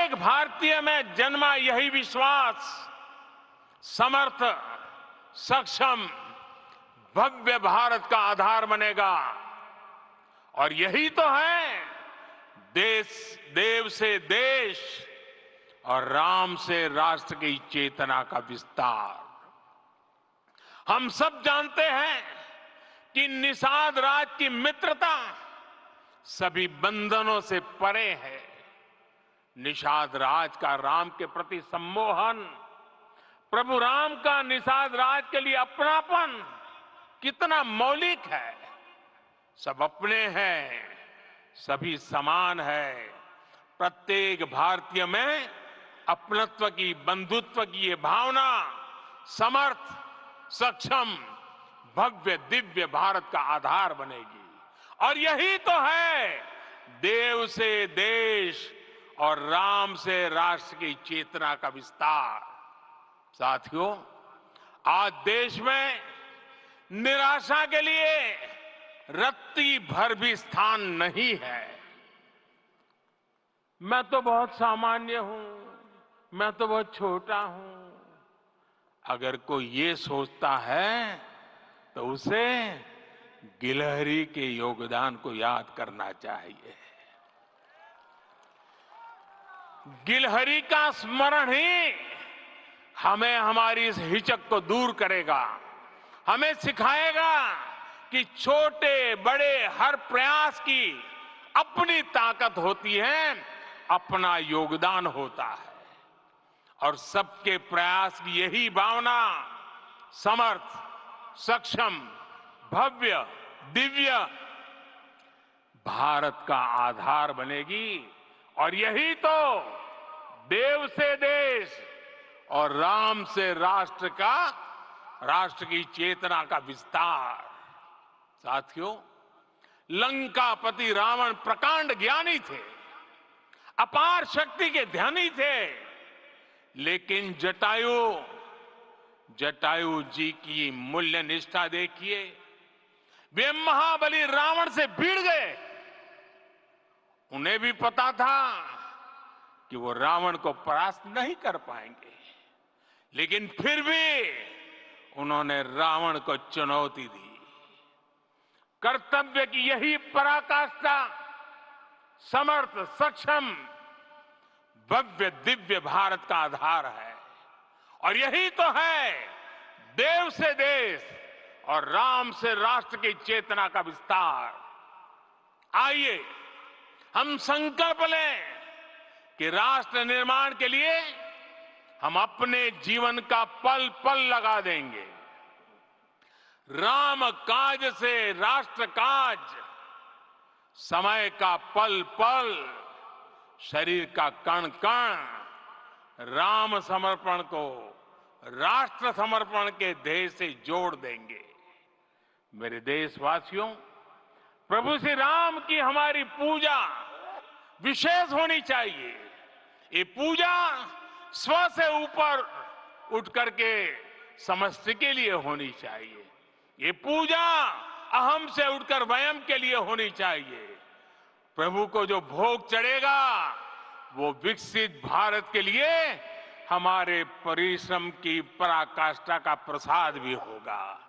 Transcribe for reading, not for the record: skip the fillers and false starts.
प्रत्येक भारतीय में जन्मा यही विश्वास समर्थ, सक्षम, भव्य भारत का आधार बनेगा। और यही तो है देव से देश और राम से राष्ट्र की चेतना का विस्तार। हम सब जानते हैं कि निषाद राज की मित्रता सभी बंधनों से परे है। निषाद राज का राम के प्रति सम्मोहन, प्रभु राम का निषाद राज के लिए अपनापन कितना मौलिक है। सब अपने हैं, सभी समान है। प्रत्येक भारतीय में अपनत्व की, बंधुत्व की ये भावना समर्थ, सक्षम, भव्य, दिव्य भारत का आधार बनेगी। और यही तो है देव से देश और राम से राष्ट्र की चेतना का विस्तार। साथियों, आज देश में निराशा के लिए रत्ती भर भी स्थान नहीं है। मैं तो बहुत सामान्य हूं, मैं तो बहुत छोटा हूं। अगर कोई ये सोचता है तो उसे गिलहरी के योगदान को याद करना चाहिए। गिलहरी का स्मरण ही हमें हमारी इस हिचक को दूर करेगा, हमें सिखाएगा कि छोटे बड़े हर प्रयास की अपनी ताकत होती है, अपना योगदान होता है। और सबके प्रयास की यही भावना समर्थ, सक्षम, भव्य, दिव्य भारत का आधार बनेगी। और यही तो देव से देश और राम से राष्ट्र की चेतना का विस्तार। साथियों, लंकापति रावण प्रकांड ज्ञानी थे, अपार शक्ति के ध्यानी थे, लेकिन जटायु जी की मूल्य निष्ठा देखिए। वे महाबली रावण से भिड़ गए। उन्हें भी पता था कि वो रावण को परास्त नहीं कर पाएंगे, लेकिन फिर भी उन्होंने रावण को चुनौती दी। कर्तव्य की यही पराकाष्ठा समर्थ, सक्षम, भव्य, दिव्य भारत का आधार है। और यही तो है देव से देश और राम से राष्ट्र की चेतना का विस्तार। आइए हम संकल्प लें कि राष्ट्र निर्माण के लिए हम अपने जीवन का पल पल लगा देंगे। राम काज से राष्ट्र काज, समय का पल पल, शरीर का कण कण राम समर्पण को राष्ट्र समर्पण के ध्येय से जोड़ देंगे। मेरे देशवासियों, प्रभु श्री राम की हमारी पूजा विशेष होनी चाहिए। ये पूजा स्व से ऊपर उठ करके समष्टि के लिए होनी चाहिए। ये पूजा अहम से उठकर वयम के लिए होनी चाहिए। प्रभु को जो भोग चढ़ेगा वो विकसित भारत के लिए हमारे परिश्रम की पराकाष्ठा का प्रसाद भी होगा।